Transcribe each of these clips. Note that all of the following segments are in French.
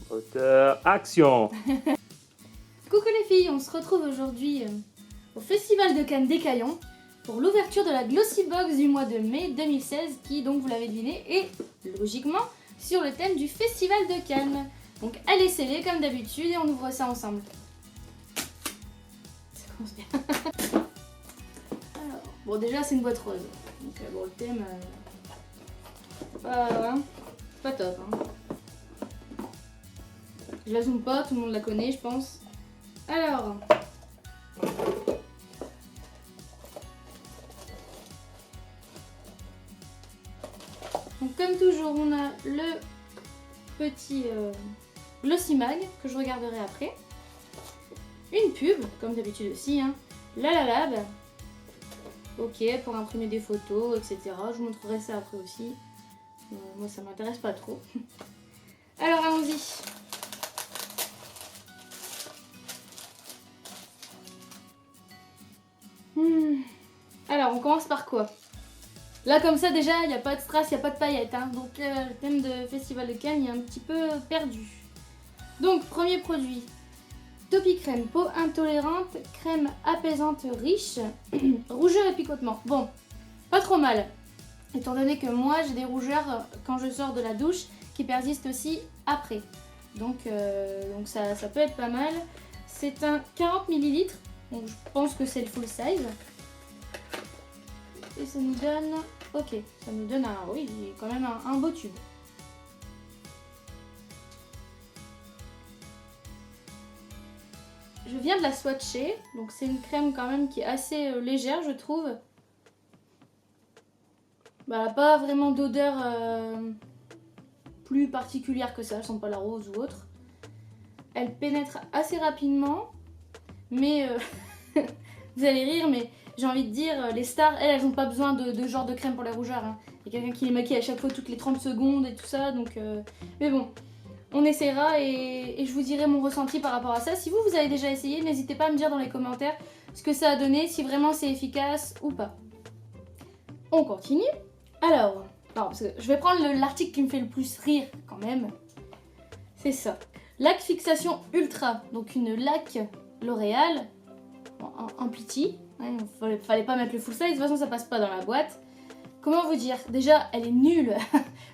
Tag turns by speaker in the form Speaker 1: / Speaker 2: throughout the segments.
Speaker 1: Auteur, action.
Speaker 2: Coucou les filles, on se retrouve aujourd'hui au Festival de Cannes d'Écaillon pour l'ouverture de la Glossy Box du mois de mai 2016 qui, donc vous l'avez deviné, est logiquement sur le thème du Festival de Cannes. Donc elle est scellée comme d'habitude et on ouvre ça ensemble. Ça commence bien. Alors, bon déjà c'est une boîte rose, donc bon le thème c'est pas top. Hein. Je la zoome pas, tout le monde la connaît je pense. Alors, donc comme toujours, on a le petit Glossy Mag que je regarderai après. Une pub, comme d'habitude aussi, hein. La Lab. Ok, pour imprimer des photos, etc. Je vous montrerai ça après aussi. Moi, ça m'intéresse pas trop. Alors, allons-y. Alors, on commence par quoi? Là, comme ça, déjà, il n'y a pas de strass, il n'y a pas de paillettes. Hein. Donc, le thème de Festival de Cannes est un petit peu perdu. Donc, premier produit. Topi Crème, peau intolérante, crème apaisante riche, rougeur et picotement. Bon, pas trop mal. Étant donné que moi, j'ai des rougeurs quand je sors de la douche qui persistent aussi après. Donc ça peut être pas mal. C'est un 40 ml. Donc, je pense que c'est le full size. Et ça nous donne... Ok, ça nous donne un... Oui, quand même un beau tube. Je viens de la swatcher. Donc c'est une crème quand même qui est assez légère, je trouve. Bah, elle n'a pas vraiment d'odeur plus particulière que ça. Elle sent pas la rose ou autre. Elle pénètre assez rapidement. Mais... vous allez rire, mais... J'ai envie de dire, les stars, elles n'ont pas besoin de genre de crème pour les rougeurs. Hein. Il y a quelqu'un qui les maquille à chaque fois toutes les 30 secondes et tout ça. Donc, mais bon, on essaiera et je vous dirai mon ressenti par rapport à ça. Si vous avez déjà essayé, n'hésitez pas à me dire dans les commentaires ce que ça a donné, si vraiment c'est efficace ou pas. On continue. Alors, parce que je vais prendre l'article qui me fait le plus rire quand même. C'est ça. Lac Fixation Ultra. Donc une lac L'Oréal en petit. Ouais, fallait pas mettre le full size, de toute façon ça passe pas dans la boîte. Comment vous dire? Déjà, elle est nulle.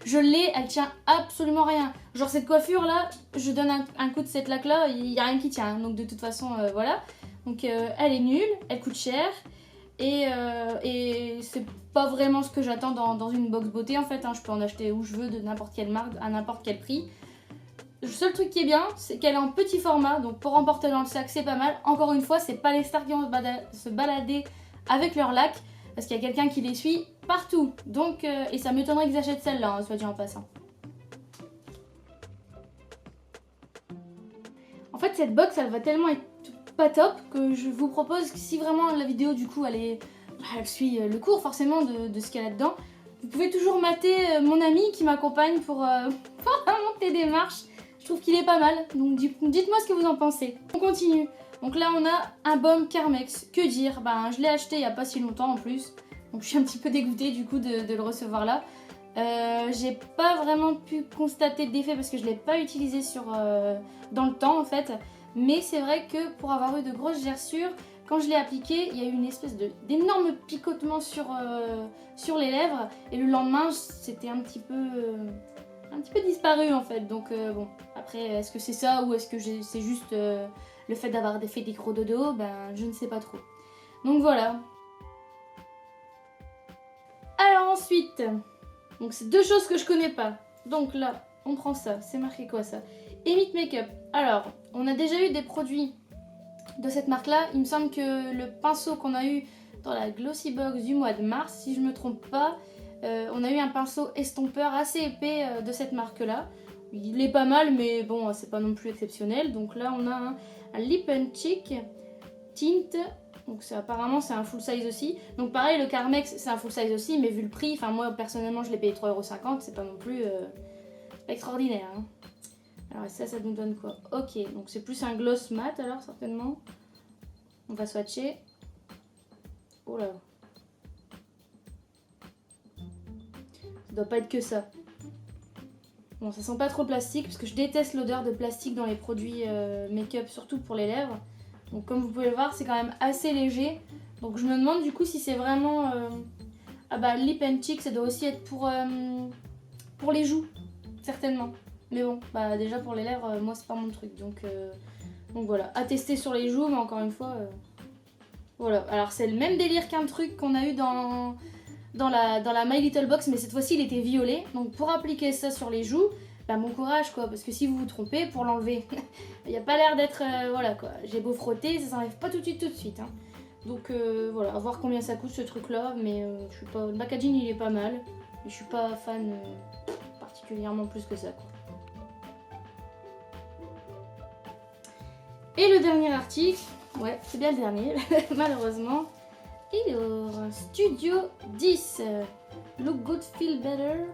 Speaker 2: Je l'ai, elle tient absolument rien. Genre cette coiffure là, je donne un coup de cette laque là, il y a rien qui tient. Donc de toute façon, voilà. Donc elle est nulle, elle coûte cher. Et c'est pas vraiment ce que j'attends dans une box beauté en fait. Hein. Je peux en acheter où je veux, de n'importe quelle marque, à n'importe quel prix. Le seul truc qui est bien, c'est qu'elle est en petit format, donc pour emporter dans le sac, c'est pas mal. Encore une fois, c'est pas les stars qui vont se balader avec leur lac, parce qu'il y a quelqu'un qui les suit partout. Donc, et ça m'étonnerait qu'ils achètent celle-là, hein, soit dit en passant. En fait, cette box, elle va tellement être pas top que je vous propose que si vraiment la vidéo, du coup, elle suit le cours forcément de ce qu'il y a là-dedans, vous pouvez toujours mater mon ami qui m'accompagne pour monter des marches. Je trouve qu'il est pas mal, donc dites-moi ce que vous en pensez. On continue. Donc là on a un baume Carmex. Que dire? Ben je l'ai acheté il n'y a pas si longtemps en plus. Donc je suis un petit peu dégoûtée du coup de le recevoir là. J'ai pas vraiment pu constater d'effet parce que je l'ai pas utilisé dans le temps en fait. Mais c'est vrai que pour avoir eu de grosses gerçures, quand je l'ai appliqué, il y a eu une espèce d'énorme picotement sur les lèvres. Et le lendemain, c'était un petit peu disparu en fait. Donc bon, après, est-ce que c'est ça ou est-ce que c'est juste le fait d'avoir fait des gros dodos? Ben, je ne sais pas trop. Donc voilà. Alors ensuite, donc c'est deux choses que je connais pas. Donc là, on prend ça. C'est marqué quoi ça? Emit Makeup. Alors, on a déjà eu des produits de cette marque-là. Il me semble que le pinceau qu'on a eu dans la Glossy Box du mois de mars, si je me trompe pas, on a eu un pinceau estompeur assez épais de cette marque-là. Il est pas mal, mais bon, c'est pas non plus exceptionnel. Donc là, on a un Lip and Cheek Tint. Donc apparemment, c'est un full size aussi. Donc pareil, le Carmex, c'est un full size aussi, mais vu le prix, enfin moi, personnellement, je l'ai payé 3,50 €. C'est pas non plus extraordinaire. Hein. Alors ça nous donne quoi? Ok, donc c'est plus un gloss mat alors, certainement. On va swatcher. Oh là. Ça doit pas être que ça. Bon, ça sent pas trop le plastique parce que je déteste l'odeur de plastique dans les produits make-up, surtout pour les lèvres. Donc comme vous pouvez le voir, c'est quand même assez léger. Donc je me demande du coup si c'est vraiment... Ah bah lip and cheek, ça doit aussi être pour les joues, certainement. Mais bon, bah déjà pour les lèvres, moi c'est pas mon truc. Donc voilà, à tester sur les joues, mais encore une fois... Voilà, alors c'est le même délire qu'un truc qu'on a eu dans la My Little Box, mais cette fois-ci il était violet. Donc pour appliquer ça sur les joues, bah bon courage quoi, parce que si vous vous trompez, pour l'enlever, il n'y a pas l'air d'être... voilà quoi, j'ai beau frotter, ça s'enlève pas tout de suite. Hein. Donc voilà, à voir combien ça coûte ce truc là, mais je suis pas... le packaging il est pas mal, mais je suis pas fan particulièrement plus que ça quoi. Et le dernier article, ouais c'est bien le dernier, malheureusement. Alors, Studio 10, Look Good, Feel Better.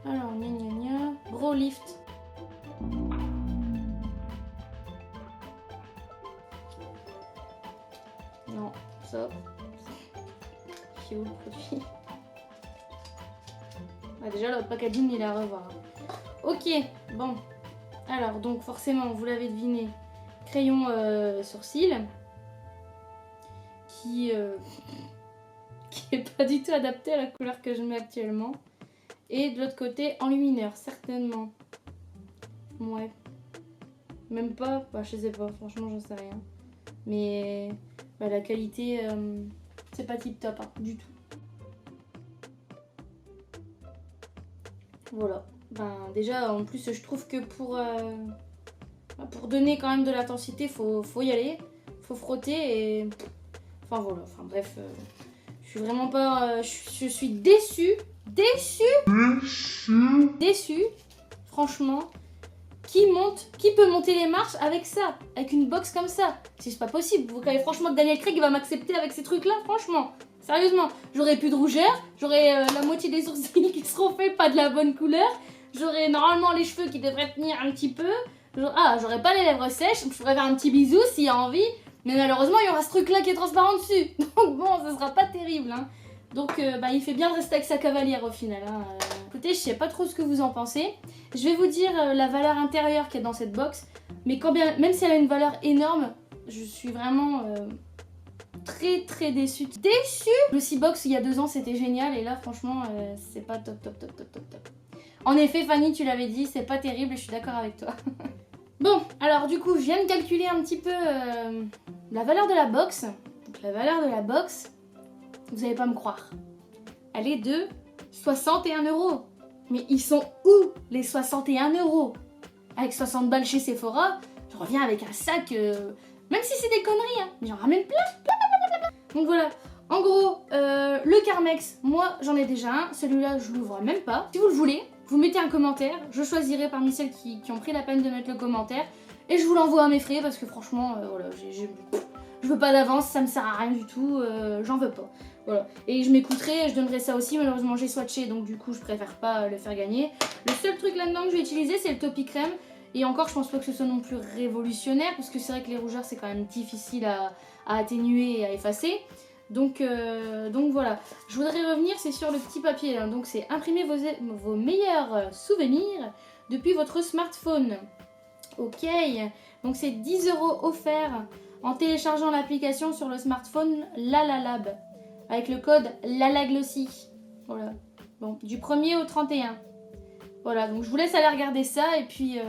Speaker 2: Alors, gna gna gna, Brow Lift. Non, ça. C'est où le produit? Ah, déjà, le packaging, il est à revoir. Ok, bon. Alors, donc, forcément, vous l'avez deviné, crayon sourcil. Qui est pas du tout adapté à la couleur que je mets actuellement. Et de l'autre côté, enlumineur, certainement. Ouais. Même pas, bah je sais pas, franchement j'en sais rien. Mais bah, la qualité, c'est pas tip top, hein, du tout. Voilà. Ben déjà, en plus je trouve que pour donner quand même de l'intensité, faut y aller. Faut frotter et... Enfin voilà, enfin bref, je suis vraiment pas... je suis déçue, franchement. Qui peut monter les marches avec ça, avec une box comme ça? C'est pas possible, vous croyez franchement que Daniel Craig va m'accepter avec ces trucs là? Franchement, sérieusement, j'aurai plus de rougeur, j'aurai la moitié des sourcils qui seront faits pas de la bonne couleur, j'aurai normalement les cheveux qui devraient tenir un petit peu, j'aurai pas les lèvres sèches, je pourrais faire un petit bisou s'il y a envie. Mais malheureusement, il y aura ce truc-là qui est transparent dessus. Donc bon, ça sera pas terrible. Hein. Donc bah, il fait bien de rester avec sa cavalière au final. Hein. Écoutez, je sais pas trop ce que vous en pensez. Je vais vous dire la valeur intérieure qu'il y a dans cette box. Mais quand bien, même si elle a une valeur énorme, je suis vraiment très déçue. Le C-Box, il y a 2 ans, c'était génial. Et là, franchement, c'est pas top. En effet, Fanny, tu l'avais dit, c'est pas terrible et je suis d'accord avec toi. Bon, alors du coup, je viens de calculer un petit peu la valeur de la box. Donc la valeur de la box, vous allez pas me croire, elle est de 61 €. Mais ils sont où les 61 €? Avec 60 balles chez Sephora, je reviens avec un sac, même si c'est des conneries, hein, mais j'en ramène plein. Donc voilà, en gros, le Carmex, moi j'en ai déjà un, celui-là je l'ouvre même pas. Si vous le voulez, vous mettez un commentaire, je choisirai parmi celles qui ont pris la peine de mettre le commentaire et je vous l'envoie à mes frais parce que franchement, voilà, je veux pas d'avance, ça me sert à rien du tout, j'en veux pas. Voilà. Et je m'écouterai, je donnerai ça aussi, malheureusement j'ai swatché donc du coup je préfère pas le faire gagner. Le seul truc là-dedans que je vais utiliser c'est le Topi Crème et encore je pense pas que ce soit non plus révolutionnaire parce que c'est vrai que les rougeurs c'est quand même difficile à atténuer et à effacer. Donc voilà, je voudrais revenir, c'est sur le petit papier, hein. Donc c'est imprimer vos meilleurs souvenirs depuis votre smartphone. Ok, donc c'est 10 € offerts en téléchargeant l'application sur le smartphone LalaLab avec le code LalaGlossy. Voilà, bon, du 1er au 31. Voilà, donc je vous laisse aller regarder ça et puis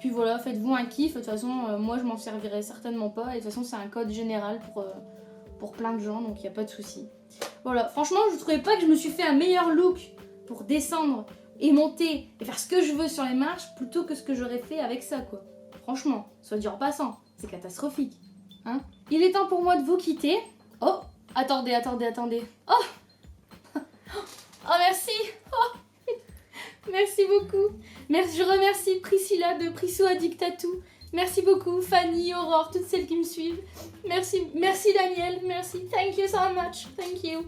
Speaker 2: voilà, faites-vous un kiff. De toute façon, moi je m'en servirai certainement pas et de toute façon c'est un code général pour plein de gens, donc il n'y a pas de souci. Voilà, franchement, je ne trouvais pas que je me suis fait un meilleur look pour descendre et monter et faire ce que je veux sur les marches plutôt que ce que j'aurais fait avec ça, quoi. Franchement, soit dit en passant, c'est catastrophique. Hein? Il est temps pour moi de vous quitter. Oh, attendez. Oh, oh merci. Oh, merci beaucoup. Je remercie Priscilla de Prissou Addict Tattoo. Merci beaucoup, Fanny, Aurore, toutes celles qui me suivent. Merci Daniel, merci. Thank you so much, thank you.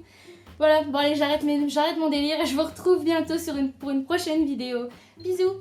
Speaker 2: Voilà, bon allez, j'arrête mon délire et je vous retrouve bientôt pour une prochaine vidéo. Bisous.